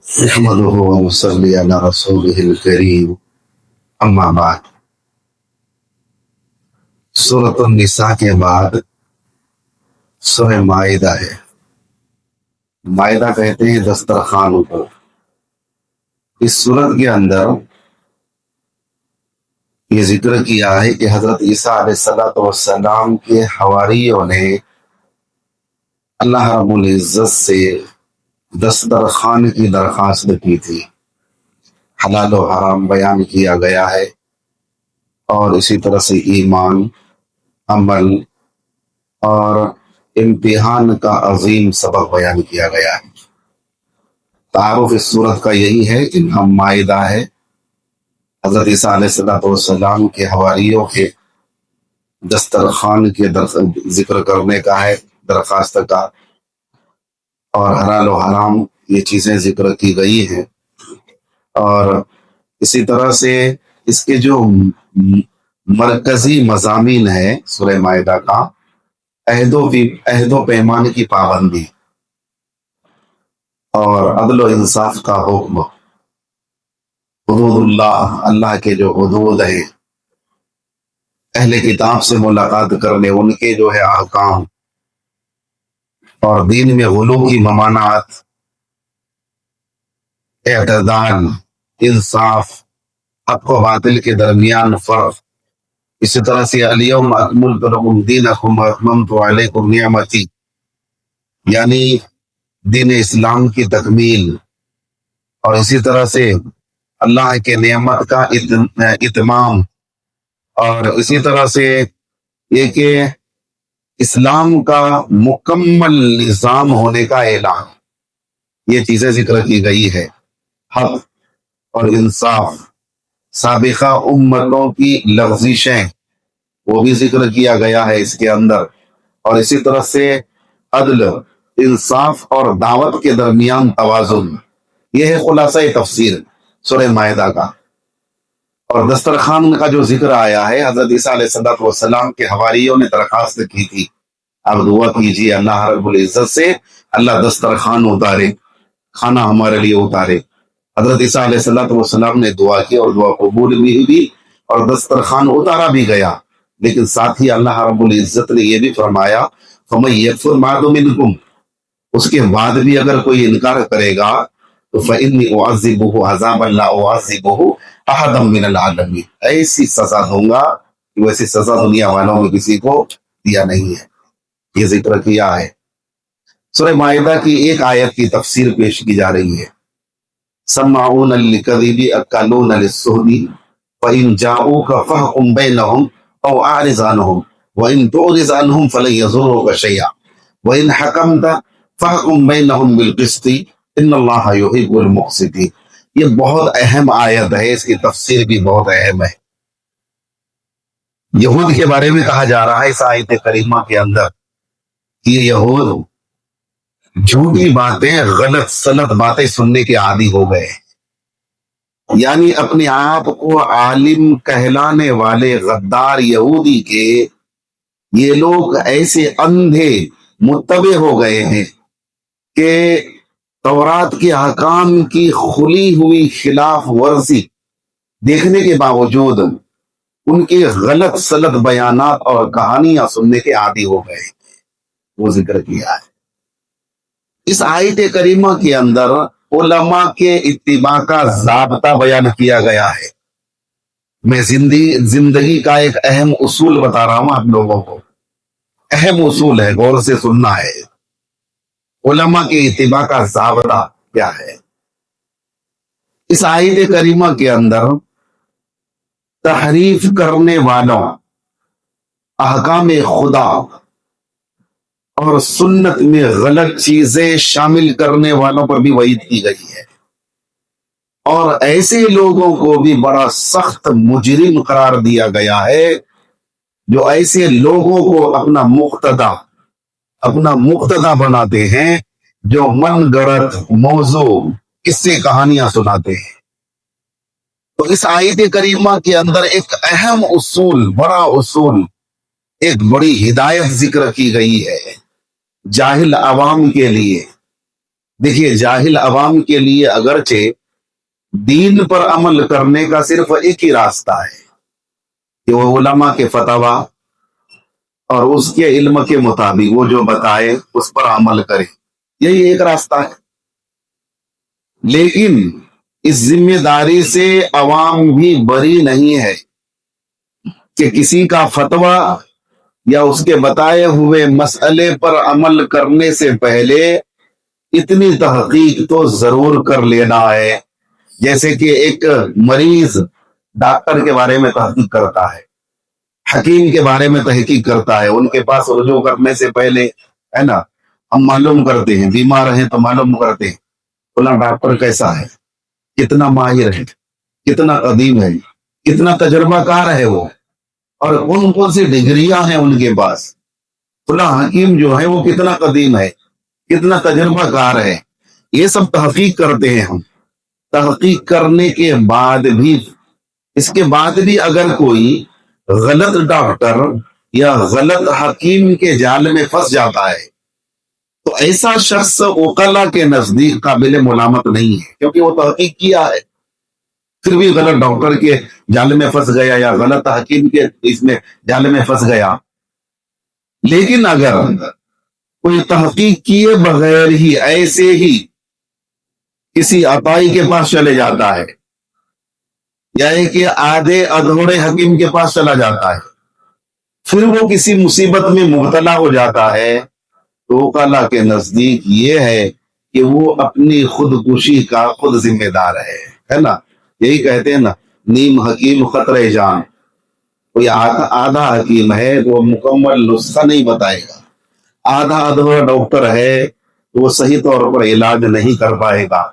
نحمده ونصلي على رسوله الكريم اما بعد۔ سورۃ النساء کے بعد سورہ مائدہ ہے۔ مائدہ کہتے ہیں دسترخوان کو۔ اس سورت کے اندر یہ ذکر کیا ہے کہ حضرت عیسیٰ علیہ السلام کے حواریوں نے اللہ رب العزت سے دسترخوان کی درخواست کی تھی۔ حلال و حرام بیان کیا گیا ہے، اور اسی طرح سے ایمان، عمل اور امتحان کا عظیم سبق بیان کیا گیا ہے۔ تعارف اس صورت کا یہی ہے کہ نام مائدہ ہے، حضرت عیسیٰ علیہ السلام کے حواریوں کے دسترخوان کے ذکر کرنے کا ہے، درخواست کا، اور حلال و حرام یہ چیزیں ذکر کی گئی ہیں۔ اور اسی طرح سے اس کے جو مرکزی مضامین ہے سورہ مائدہ کا، عہد و پیمان کی پابندی اور عدل و انصاف کا حکم، حدود اللہ کے جو حدود ہیں، اہل کتاب سے ملاقات کرنے ان کے جو ہے احکام، اور دین میں غلو کی ممانعت، اعتدال، انصاف، حق و باطل کے درمیان فرق۔ اسی طرح سے الیوم اکملت لکم دینکم واتممت علیکم نعمتی، یعنی دین اسلام کی تکمیل، اور اسی طرح سے اللہ کے نعمت کا اتمام، اور اسی طرح سے یہ کہ اسلام کا مکمل نظام ہونے کا اعلان، یہ چیزیں ذکر کی گئی ہے۔ حق اور انصاف، سابقہ امتوں کی لغزشیں وہ بھی ذکر کیا گیا ہے اس کے اندر، اور اسی طرح سے عدل، انصاف اور دعوت کے درمیان توازن، یہ ہے خلاصہ تفسیر سورہ مائدہ کا۔ اور دسترخوان کا جو ذکر آیا ہے، حضرت عیسیٰ علیہ السلام کے حواریوں نے درخواست کی تھی، آپ دعا کیجیے اللہ رب العزت سے اللہ دسترخوان اتارے، کھانا ہمارے لیے اتارے۔ حضرت عیسیٰ علیہ السلام نے دعا کی، اور دعا قبول بھی ہوئی، اور دسترخوان اتارا بھی گیا۔ لیکن ساتھ ہی اللہ رب العزت نے یہ بھی فرمایا فَمَن يَكْفُرْ بَعْدُ مِنْكُمْ، اس کے بعد بھی اگر کوئی انکار کرے گا تو فَإِنِّي أُعَذِّبُهُ عَذَابًا لَا أُعَذِّبُهُ أَحَدًا مِنَ الْعَالَمِينَ، ایسی سزا دوں گا کہ ویسی سزا دنیا والوں میں کسی کو دیا نہیں ہے۔ یہ ذکر کیا ہے۔ سورہ مائدہ کی ایک آیت کی تفسیر پیش کی جا رہی ہے۔ سمعون للکذب اکلون للسحت فإن جاءوك فاحكم بينهم أو أعرض عنهم وإن تعرض عنهم فلن يضروك شيئا وإن حكمت فاحكم بينهم بالقسط إن الله يحب المقسطين۔ یہ بہت اہم آیت ہے، اس کی تفسیر بھی بہت اہم ہے۔ یہود کے بارے میں کہا جا رہا ہے اس آیت کریمہ کے اندر کہ یہ یہود جھوٹی باتیں، غلط سلط باتیں سننے کے عادی ہو گئے، یعنی اپنے آپ کو عالم کہلانے والے غدار یہودی کے یہ لوگ ایسے اندھے متبع ہو گئے ہیں کہ تورات کے احکام کی کھلی ہوئی خلاف ورزی دیکھنے کے باوجود ان کے غلط سلط بیانات اور کہانیاں سننے کے عادی ہو گئے، وہ ذکر کیا ہے۔ اس آیت کریمہ کے اندر علماء کے اتباع کا ضابطہ بیان کیا گیا ہے۔ میں زندگی کا ایک اہم اصول بتا رہا ہوں آپ لوگوں کو، اہم اصول ہے، غور سے سننا ہے۔ علماء کے اتباع کا ضابطہ کیا ہے؟ اس آیت کریمہ کے اندر تحریف کرنے والوں، احکام خدا اور سنت میں غلط چیزیں شامل کرنے والوں پر بھی وعید کی گئی ہے، اور ایسے لوگوں کو بھی بڑا سخت مجرم قرار دیا گیا ہے جو ایسے لوگوں کو اپنا مقتدا بناتے ہیں، جو من گڑت موضوع قصے کہانیاں سناتے ہیں۔ تو اس آیت کریمہ کے اندر ایک اہم اصول، بڑا اصول، ایک بڑی ہدایت ذکر کی گئی ہے جاہل عوام کے لیے، دیکھیے جاہل عوام کے لیے اگرچہ دین پر عمل کرنے کا صرف ایک ہی راستہ ہے کہ وہ علماء کے فتوا اور اس کے علم کے مطابق وہ جو بتائے اس پر عمل کرے، یہی ایک راستہ ہے۔ لیکن اس ذمہ داری سے عوام بھی بری نہیں ہے کہ کسی کا فتویٰ یا اس کے بتائے ہوئے مسئلے پر عمل کرنے سے پہلے اتنی تحقیق تو ضرور کر لینا ہے، جیسے کہ ایک مریض ڈاکٹر کے بارے میں تحقیق کرتا ہے، حکیم کے بارے میں تحقیق کرتا ہے، ان کے پاس رجوع کرنے سے پہلے ہے نا ہم معلوم کرتے ہیں، بیمار ہیں تو معلوم کرتے ہیں فلاں ڈاکٹر کیسا ہے، کتنا ماہر ہے، کتنا قدیم ہے، کتنا تجربہ کار ہے وہ، اور کون کون سی ڈگریاں ہیں ان کے پاس، فلاں حکیم جو ہے وہ کتنا قدیم ہے، کتنا تجربہ کار ہے، یہ سب تحقیق کرتے ہیں ہم۔ تحقیق کرنے کے بعد بھی، اس کے بعد بھی اگر کوئی غلط ڈاکٹر یا غلط حکیم کے جال میں پھنس جاتا ہے تو ایسا شخص عقلا کے نزدیک قابل ملامت نہیں ہے، کیونکہ وہ تحقیق کیا ہے، پھر بھی غلط ڈاکٹر کے جال میں پھنس گیا یا غلط حکیم کے اس میں جال میں پھنس گیا۔ لیکن اگر کوئی تحقیق کیے بغیر ہی ایسے ہی کسی عطائی کے پاس چلے جاتا ہے یا کہ آدھے ادھورے حکیم کے پاس چلا جاتا ہے، پھر وہ کسی مصیبت میں مبتلا ہو جاتا ہے تو عقلا کے نزدیک یہ ہے کہ وہ اپنی خودکشی کا خود ذمہ دار ہے نا۔ یہی کہتے ہیں نا، نیم حکیم خطرے جان، کوئی آدھا حکیم ہے وہ مکمل نسخہ نہیں بتائے گا، آدھا ادھورا ڈاکٹر ہے تو وہ صحیح طور پر علاج نہیں کر پائے گا۔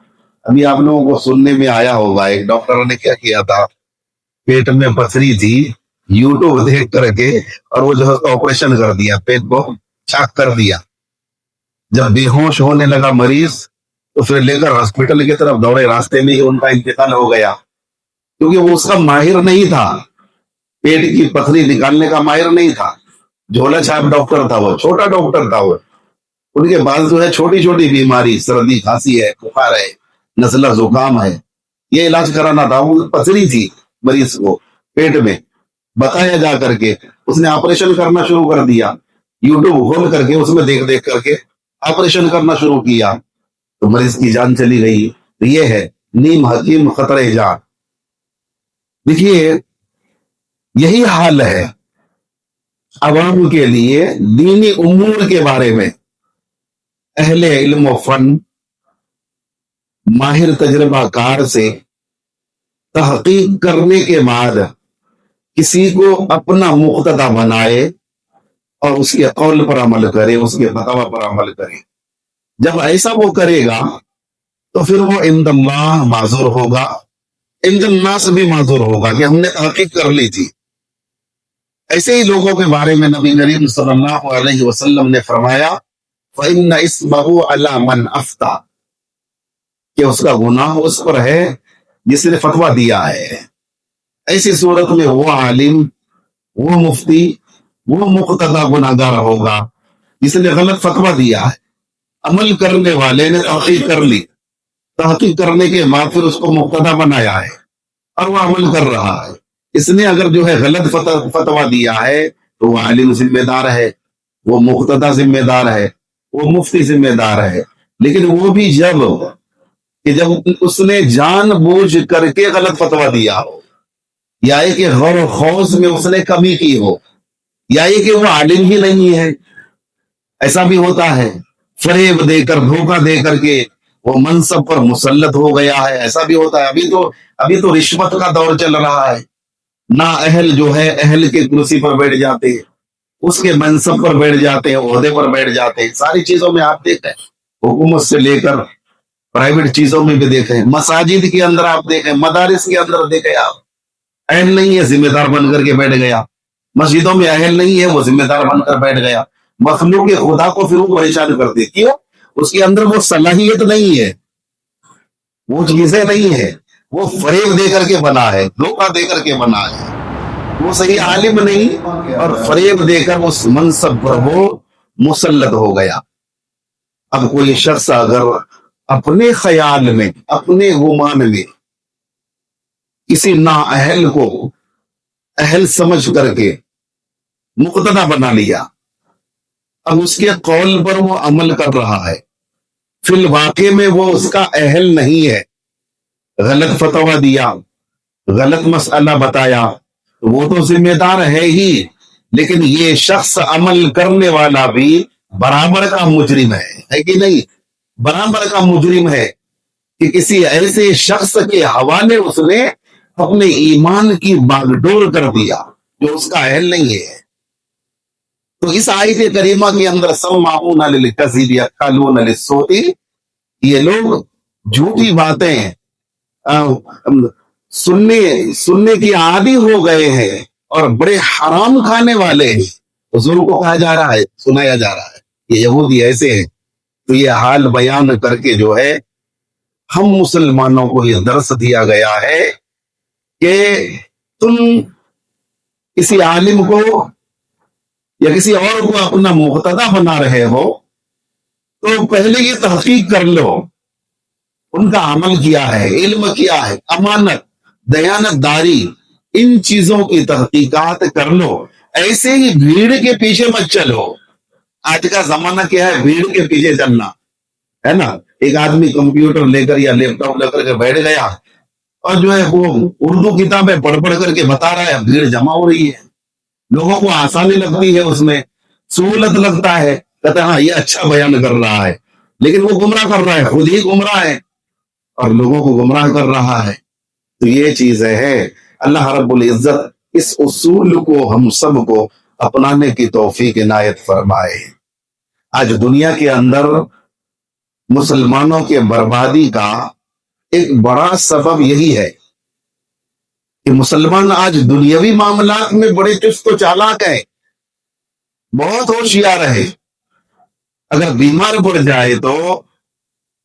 ابھی آپ لوگوں کو سننے میں آیا ہوگا ایک ڈاکٹر نے کیا کیا تھا، پیٹ میں پتھری تھی، یوٹیوب دیکھ کر کے اور وہ جو ہے آپریشن کر دیا، پیٹ کو چاک کر دیا۔ جب بے ہوش ہونے لگا مریض تو پھر لے کر ہاسپٹل کی طرف دوڑے، راستے میں ہی ان کا انتقال ہو گیا، کیونکہ وہ اس کا ماہر نہیں تھا، پیٹ کی پتھری نکالنے کا ماہر نہیں تھا، جھولا چھاپ ڈاکٹر تھا، وہ چھوٹا ڈاکٹر تھا۔ وہ ان کے بعد جو ہے چھوٹی چھوٹی بیماری، سردی کھانسی ہے، بخار ہے، نزلہ زکام ہے، یہ علاج کرانا تھا۔ وہ پتھری تھی مریض کو پیٹ میں، بتایا جا کر کے اس نے آپریشن کرنا شروع کر دیا، یوٹیوب کھول کر کے اس میں دیکھ دیکھ کر کے آپریشن کرنا شروع کیا تو مریض کی جان چلی گئی۔ تو یہ ہے نیم حکیم خطرے جان۔ دیکھیے یہی حال ہے عوام کے لیے دینی امور کے بارے میں، اہل علم و فن، ماہر تجربہ کار سے تحقیق کرنے کے بعد کسی کو اپنا مقتدی بنائے اور اس کے قول پر عمل کرے، اس کے فتویٰ پر عمل کرے۔ جب ایسا وہ کرے گا تو پھر وہ عند اللہ معذور ہوگا، عند الناس بھی معذور ہوگا کہ ہم نے تحقیق کر لی تھی۔ ایسے ہی لوگوں کے بارے میں نبی کریم صلی اللہ علیہ وسلم نے فرمایا فَإِنَّ اسْمَهُ عَلَى مَنْ أَفْتَى، کہ اس کا گناہ اس پر ہے جس نے فتویٰ دیا ہے۔ ایسی صورت میں وہ عالم، وہ مفتی، وہ مقتدی گناہگار ہوگا جس نے غلط فتویٰ دیا ہے۔ عمل کرنے والے نے تحقیق کر لی، تحقیق کرنے کے بعد پھر اس کو مقتدی بنایا ہے اور وہ عمل کر رہا ہے۔ اس نے اگر جو ہے غلط فتویٰ دیا ہے تو وہ عالم ذمہ دار ہے، وہ مقتدی ذمہ دار ہے، وہ مفتی ذمہ دار ہے، لیکن وہ بھی جب اس نے جان بوجھ کر کے غلط فتویٰ دیا ہو، یا کہ غور و خوض میں اس نے کمی کی ہو، یا کہ وہ عالم ہی نہیں ہے، ایسا بھی ہوتا ہے، فریب دے کر، دھوکہ دے کر کے وہ منصب پر مسلط ہو گیا ہے، ایسا بھی ہوتا ہے۔ ابھی تو رشوت کا دور چل رہا ہے، نا اہل جو ہے اہل کے کرسی پر بیٹھ جاتے ہیں، اس کے منصب پر بیٹھ جاتے ہیں، عہدے پر بیٹھ جاتے ہیں۔ ساری چیزوں میں آپ دیکھیں، حکومت سے لے کر پرائیویٹ چیزوں میں بھی دیکھیں، مساجد کے اندر آپ دیکھیں، مدارس کے اندر دیکھیں، آپ اہل نہیں ہے ذمہ دار بن کر کے بیٹھ گیا، مسجدوں میں اہل نہیں ہے وہ ذمہ دار بن کر بیٹھ گیا۔ مخلوق خدا کو پھر وہ پریشان کرتے، کیوں؟ اس کے اندر وہ صلاحیت نہیں ہے، وہ چیزیں نہیں ہے، وہ فریب دے کر کے بنا ہے، دھوکہ دے کر کے بنا ہے، وہ صحیح عالم نہیں اور فریب دے کر اس منصب پر وہ مسلط ہو گیا۔ اب کوئی شخص اگر اپنے خیال میں، اپنے گمان میں کسی نااہل کو اہل سمجھ کر کے مقتدا بنا لیا، اب اس کے قول پر وہ عمل کر رہا ہے، فی الواقع میں وہ اس کا اہل نہیں ہے، غلط فتویٰ دیا، غلط مسئلہ بتایا، وہ تو ذمہ دار ہے ہی، لیکن یہ شخص عمل کرنے والا بھی برابر کا مجرم ہے کہ نہیں؟ برابر کا مجرم ہے کہ کسی ایسے شخص کے حوالے اس نے اپنے ایمان کی باغ ڈور کر دیا جو اس کا اہل نہیں ہے۔ تو اس آیت کریمہ کے اندر سماعون للکذب یقولون للسوء، یہ لوگ جھوٹی باتیں سننے کی عادی ہو گئے ہیں اور بڑے حرام کھانے والے ہیں، حضور کو کہا جا رہا ہے، سنایا جا رہا ہے یہ یہودی ایسے ہیں۔ تو یہ حال بیان کر کے جو ہے ہم مسلمانوں کو یہ درس دیا گیا ہے کہ تم کسی عالم کو یا کسی اور کو اپنا مقتدا بنا رہے ہو تو پہلے یہ تحقیق کر لو ان کا عمل کیا ہے، علم کیا ہے، امانت، دیانت داری، ان چیزوں کی تحقیقات کر لو، ایسے ہی بھیڑ کے پیچھے مت چلو۔ آج کا زمانہ کیا ہے؟ بھیڑ کے پیچھے چلنا ہے نا۔ ایک آدمی کمپیوٹر لے کر یا لیپ ٹاپ لے کر کے بیٹھ گیا اور جو ہے وہ اردو کتابیں پڑھ پڑھ کر کے بتا رہا ہے، بھیڑ جمع ہو رہی ہے، لوگوں کو آسانی لگتی ہے، اس میں سہولت لگتا ہے، کہتے ہیں ہاں یہ اچھا بیان کر رہا ہے، لیکن وہ گمراہ کر رہا ہے، خود ہی گمراہ ہے اور لوگوں کو گمراہ کر رہا ہے۔ تو یہ چیزیں ہے، اللہ رب العزت اس اصول کو ہم سب کو اپنانے کی توفیق عنایت فرمائے۔ آج دنیا کے اندر مسلمانوں کے بربادی کا ایک بڑا سبب یہی ہے کہ مسلمان آج دنیاوی معاملات میں بڑے چست و چالاک ہیں، بہت ہوشیار ہے۔ اگر بیمار پڑ جائے تو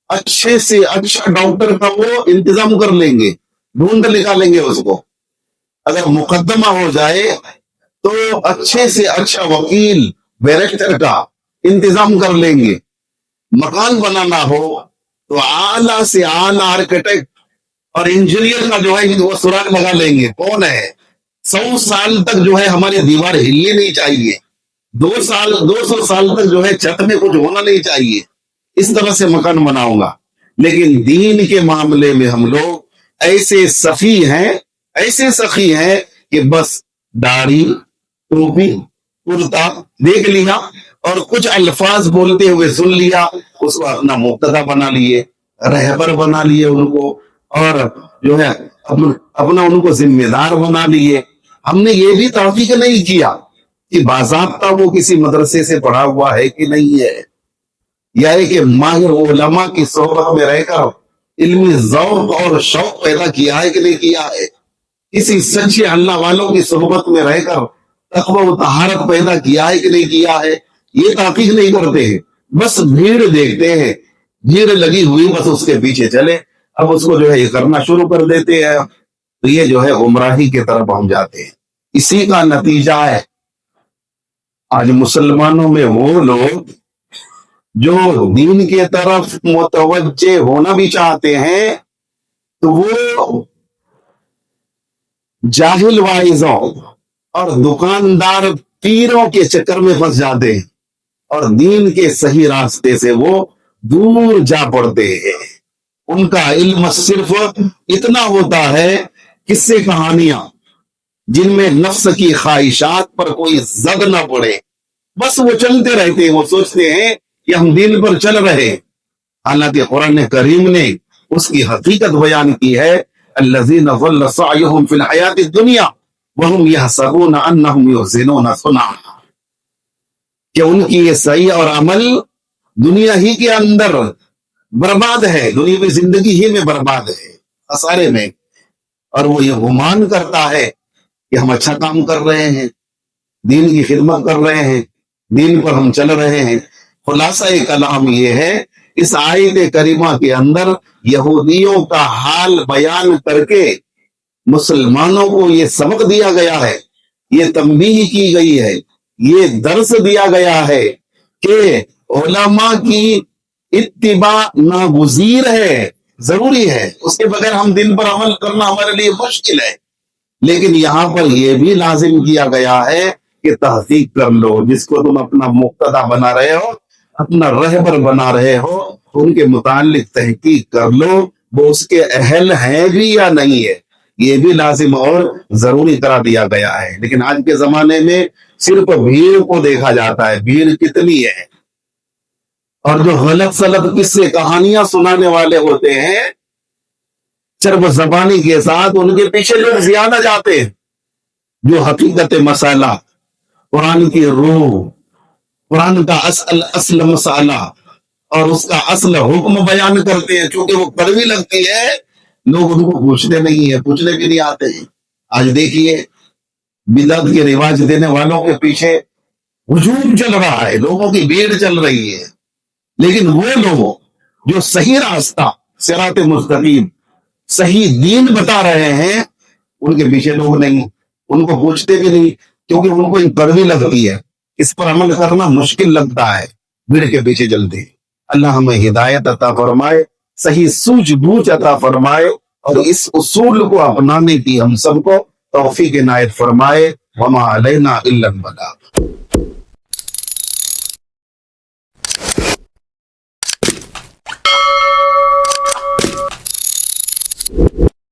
اچھے سے اچھا ڈاکٹر کا وہ انتظام کر لیں گے، ڈھونڈ نکالیں گے اس کو۔ اگر مقدمہ ہو جائے تو اچھے سے اچھا وکیل، بیرسٹر کا انتظام کر لیں گے۔ مکان بنانا ہو تو اعلیٰ سے اعلیٰ آرکیٹیکٹ اور انجینئر کا جو ہے وہ سراغ لگا لیں گے۔ کون ہے؟ 100 سال تک جو ہے ہماری دیوار ہلنی نہیں چاہیے، 200 سال تک جو ہے چھت میں کچھ ہونا نہیں چاہیے، اس طرح سے مکان بناؤں گا۔ لیکن دین کے معاملے میں ہم لوگ ایسے سخی ہیں کہ بس داڑھی، ٹوپی، کرتا دیکھ لیا اور کچھ الفاظ بولتے ہوئے سن لیا، اس کو اپنا مقتدا بنا لیے، رہبر بنا لیے ان کو، اور جو ہے اپنا ان کو ذمہ دار بنا لیے۔ ہم نے یہ بھی تحقیق نہیں کیا کہ باضابطہ وہ کسی مدرسے سے پڑھا ہوا ہے کہ نہیں ہے، یا کہ ماہر علماء کی صحبت میں رہ کر علمی ذوق اور شوق پیدا کیا ہے کہ نہیں کیا ہے، کسی سچے اللہ والوں کی صحبت میں رہ کر تقوی و طہارت پیدا کیا ہے کہ نہیں کیا ہے، یہ تحقیق نہیں کرتے ہیں، بس بھیڑ دیکھتے ہیں، بھیڑ لگی ہوئی، بس اس کے پیچھے چلے، اب اس کو جو ہے یہ کرنا شروع کر دیتے ہیں، تو یہ جو ہے گمراہی کی طرف ہم جاتے ہیں۔ اسی کا نتیجہ ہے آج مسلمانوں میں وہ لوگ جو دین کے طرف متوجہ ہونا بھی چاہتے ہیں تو وہ جاہل واعظوں اور دکاندار پیروں کے چکر میں پھنس جاتے ہیں اور دین کے صحیح راستے سے وہ دور جا پڑتے ہیں۔ ان کا علم صرف اتنا ہوتا ہے، قصے کہانیاں جن میں نفس کی خواہشات پر کوئی زد نہ پڑے، بس وہ چلتے رہتے ہیں، وہ سوچتے ہیں کہ ہم دین پر چل رہے ہیں، حالانکہ قرآن کریم نے اس کی حقیقت بیان کی ہے، الذین ضل سعیہم فی الحیات الدنیا وہم یحسبون انہم یحسنون صنعا، کہ ان کی یہ صحیح اور عمل دنیا ہی کے اندر برباد ہے، دنیاوی زندگی ہی میں برباد ہے، خسارے میں، اور وہ یہ گمان کرتا ہے کہ ہم اچھا کام کر رہے ہیں، دین کی خدمت کر رہے ہیں، دین پر ہم چل رہے ہیں۔ خلاصہ کلام یہ ہے، اس آیت کریمہ کے اندر یہودیوں کا حال بیان کر کے مسلمانوں کو یہ سبق دیا گیا ہے، یہ تنبیہ کی گئی ہے، یہ درس دیا گیا ہے کہ علماء کی اتباع ناگزیر ہے، ضروری ہے، اس کے بغیر ہم دن پر عمل کرنا ہمارے لیے مشکل ہے، لیکن یہاں پر یہ بھی لازم کیا گیا ہے کہ تحقیق کر لو، جس کو تم اپنا مقتدی بنا رہے ہو، اپنا رہبر بنا رہے ہو، ان کے متعلق تحقیق کر لو، وہ اس کے اہل ہیں بھی یا نہیں ہے، یہ بھی لازم اور ضروری کرا دیا گیا ہے۔ لیکن آج کے زمانے میں صرف بھیڑ کو دیکھا جاتا ہے، بھیڑ کتنی ہے، اور جو غلط سلط قصے کہانیاں سنانے والے ہوتے ہیں چرب زبانی کے ساتھ، ان کے پیچھے لوگ زیادہ جاتے ہیں۔ جو حقیقت مسئلہ، قرآن کی روح، قرآن کا اصل مسئلہ اور اس کا اصل حکم بیان کرتے ہیں، چونکہ وہ کڑوی لگتی ہے، لوگ ان کو پوچھتے نہیں ہیں، پوچھنے بھی نہیں آتے ہیں۔ آج دیکھیے بدعت کے رواج دینے والوں کے پیچھے ہجوم چل رہا ہے، لوگوں کی بھیڑ چل رہی ہے، لیکن وہ لوگ جو صحیح راستہ، صراط مستقیم، صحیح دین بتا رہے ہیں، ان کے پیچھے لوگ نہیں، ان کو پوچھتے بھی نہیں، کیونکہ ان کو کڑوی لگتی ہے، اس پر عمل کرنا مشکل لگتا ہے، بھیڑ کے پیچھے چلتے ہیں۔ اللہ ہمیں ہدایت عطا فرمائے، صحیح سوجھ بوجھ عطا فرمائے، اور اس اصول کو اپنانے کی ہم سب کو توفیق عنایت فرمائے۔ وما علینا الا البلاغ۔